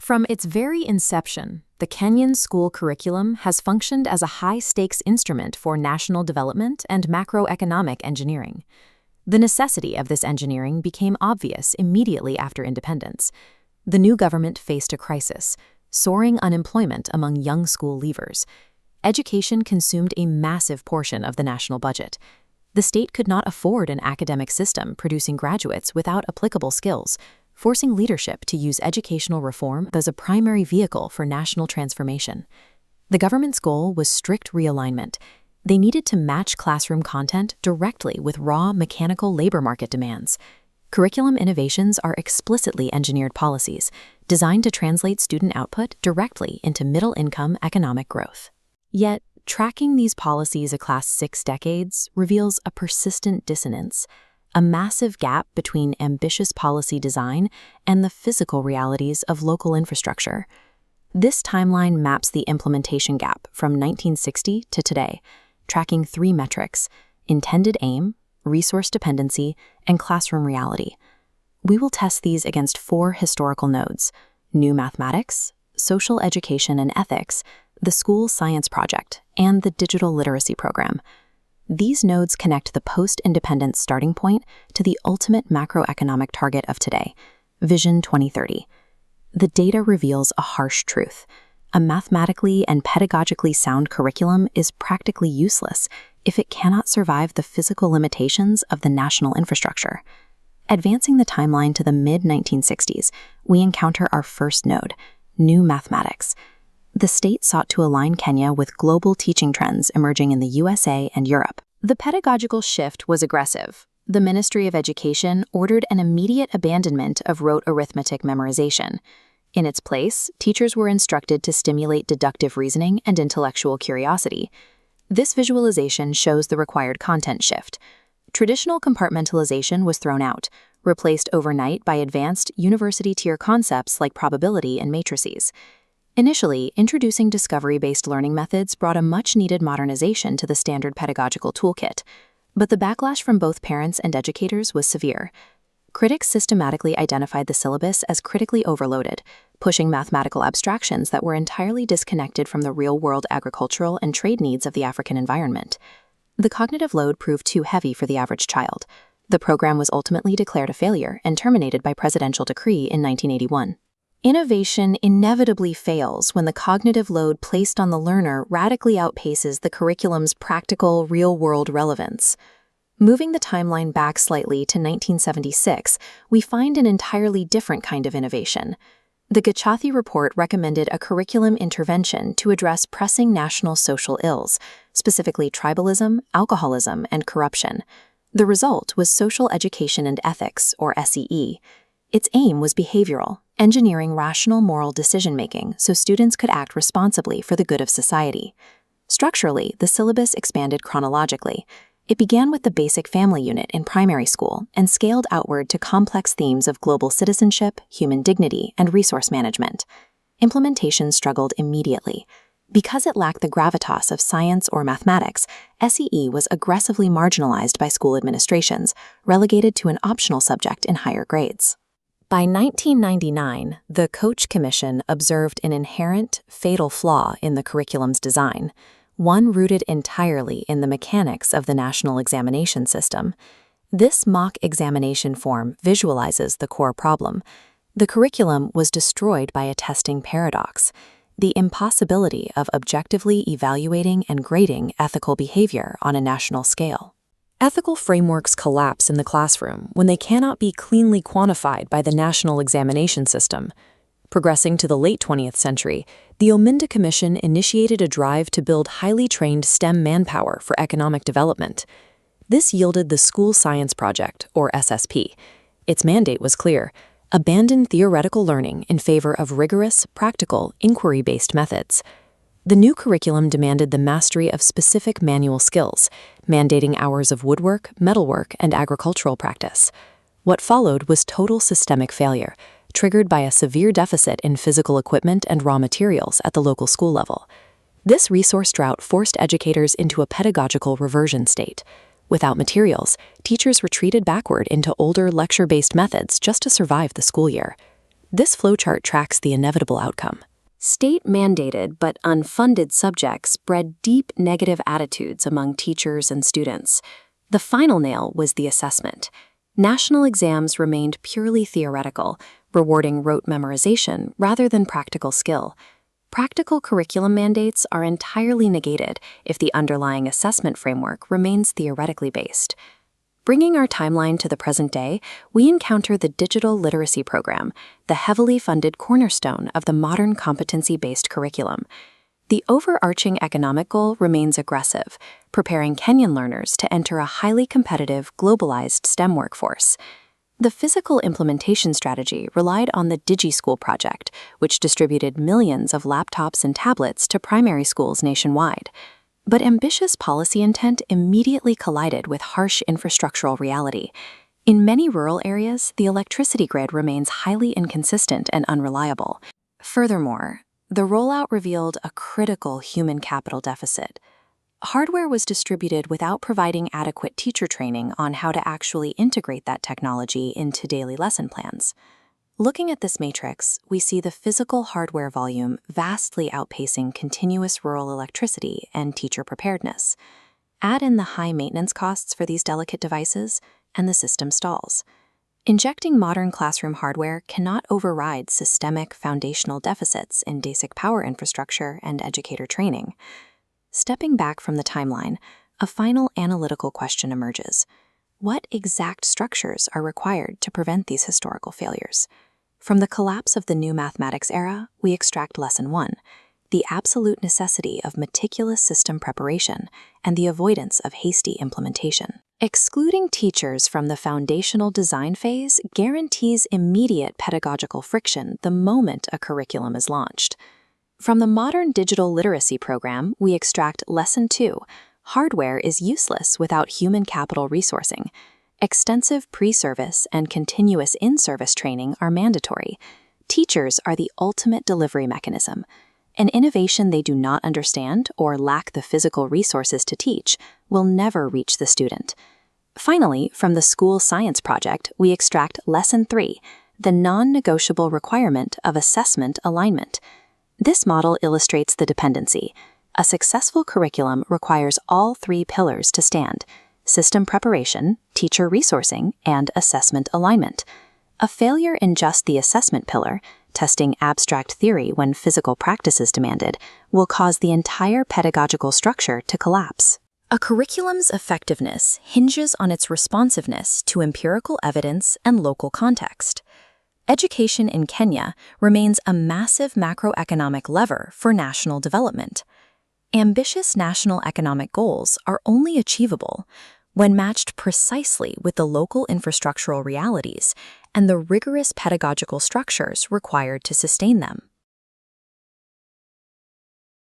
From its very inception, the Kenyan school curriculum has functioned as a high-stakes instrument for national development and macroeconomic engineering. The necessity of this engineering became obvious immediately after independence. The new government faced a crisis: soaring unemployment among young school leavers. Education consumed a massive portion of the national budget. The state could not afford an academic system producing graduates without applicable skills, forcing leadership to use educational reform as a primary vehicle for national transformation. The government's goal was strict realignment. They needed to match classroom content directly with raw mechanical labor market demands. Curriculum innovations are explicitly engineered policies designed to translate student output directly into middle-income economic growth. Yet, tracking these policies across 6 decades reveals a persistent dissonance, a massive gap between ambitious policy design and the physical realities of local infrastructure. This timeline maps the implementation gap from 1960 to today, tracking 3 metrics: intended aim, resource dependency, and classroom reality. We will test these against 4 historical nodes: new mathematics, social education and ethics, the school science project, and the digital literacy program. These nodes connect the post-independence starting point to the ultimate macroeconomic target of today, Vision 2030. The data reveals a harsh truth. A mathematically and pedagogically sound curriculum is practically useless if it cannot survive the physical limitations of the national infrastructure. Advancing the timeline to the mid-1960s, we encounter our first node, new mathematics. The state sought to align Kenya with global teaching trends emerging in the USA and Europe. The pedagogical shift was aggressive. The Ministry of Education ordered an immediate abandonment of rote arithmetic memorization. In its place, teachers were instructed to stimulate deductive reasoning and intellectual curiosity. This visualization shows the required content shift. Traditional compartmentalization was thrown out, replaced overnight by advanced university-tier concepts like probability and matrices. Initially, introducing discovery-based learning methods brought a much-needed modernization to the standard pedagogical toolkit. But the backlash from both parents and educators was severe. Critics systematically identified the syllabus as critically overloaded, pushing mathematical abstractions that were entirely disconnected from the real-world agricultural and trade needs of the African environment. The cognitive load proved too heavy for the average child. The program was ultimately declared a failure and terminated by presidential decree in 1981. Innovation inevitably fails when the cognitive load placed on the learner radically outpaces the curriculum's practical, real-world relevance. Moving the timeline back slightly to 1976, we find an entirely different kind of innovation. The Gachati report recommended a curriculum intervention to address pressing national social ills, specifically tribalism, alcoholism, and corruption. The result was Social Education and Ethics, or SEE. Its aim was behavioral, engineering rational moral decision-making so students could act responsibly for the good of society. Structurally, the syllabus expanded chronologically. It began with the basic family unit in primary school and scaled outward to complex themes of global citizenship, human dignity, and resource management. Implementation struggled immediately. Because it lacked the gravitas of science or mathematics, SEE was aggressively marginalized by school administrations, relegated to an optional subject in higher grades. By 1999, the Koch Commission observed an inherent, fatal flaw in the curriculum's design, one rooted entirely in the mechanics of the national examination system. This mock examination form visualizes the core problem. The curriculum was destroyed by a testing paradox: the impossibility of objectively evaluating and grading ethical behavior on a national scale. Ethical frameworks collapse in the classroom when they cannot be cleanly quantified by the national examination system. Progressing to the late 20th century, the Ominda Commission initiated a drive to build highly trained STEM manpower for economic development. This yielded the School Science Project, or SSP. Its mandate was clear: abandon theoretical learning in favor of rigorous, practical, inquiry-based methods. The new curriculum demanded the mastery of specific manual skills, mandating hours of woodwork, metalwork, and agricultural practice. What followed was total systemic failure, triggered by a severe deficit in physical equipment and raw materials at the local school level. This resource drought forced educators into a pedagogical reversion state. Without materials, teachers retreated backward into older lecture-based methods just to survive the school year. This flowchart tracks the inevitable outcome. State-mandated but unfunded subjects bred deep negative attitudes among teachers and students. The final nail was the assessment. National exams remained purely theoretical, rewarding rote memorization rather than practical skill. Practical curriculum mandates are entirely negated if the underlying assessment framework remains theoretically based. Bringing our timeline to the present day, we encounter the digital literacy program, the heavily funded cornerstone of the modern competency-based curriculum. The overarching economic goal remains aggressive, preparing Kenyan learners to enter a highly competitive, globalized STEM workforce. The physical implementation strategy relied on the DigiSchool project, which distributed millions of laptops and tablets to primary schools nationwide. But ambitious policy intent immediately collided with harsh infrastructural reality. In many rural areas, the electricity grid remains highly inconsistent and unreliable. Furthermore, the rollout revealed a critical human capital deficit. Hardware was distributed without providing adequate teacher training on how to actually integrate that technology into daily lesson plans. Looking at this matrix, we see the physical hardware volume vastly outpacing continuous rural electricity and teacher preparedness. Add in the high maintenance costs for these delicate devices, and the system stalls. Injecting modern classroom hardware cannot override systemic foundational deficits in basic power infrastructure and educator training. Stepping back from the timeline, a final analytical question emerges. What exact structures are required to prevent these historical failures? From the collapse of the new mathematics era, we extract Lesson 1, the absolute necessity of meticulous system preparation and the avoidance of hasty implementation. Excluding teachers from the foundational design phase guarantees immediate pedagogical friction the moment a curriculum is launched. From the modern digital literacy program, we extract Lesson 2, hardware is useless without human capital resourcing. Extensive pre-service and continuous in-service training are mandatory. Teachers are the ultimate delivery mechanism. An innovation they do not understand or lack the physical resources to teach will never reach the student. Finally, from the school science project, we extract Lesson 3, the non-negotiable requirement of assessment alignment. This model illustrates the dependency. A successful curriculum requires all three pillars to stand: system preparation, teacher resourcing, and assessment alignment. A failure in just the assessment pillar, testing abstract theory when physical practice is demanded, will cause the entire pedagogical structure to collapse. A curriculum's effectiveness hinges on its responsiveness to empirical evidence and local context. Education in Kenya remains a massive macroeconomic lever for national development. Ambitious national economic goals are only achievable when matched precisely with the local infrastructural realities and the rigorous pedagogical structures required to sustain them.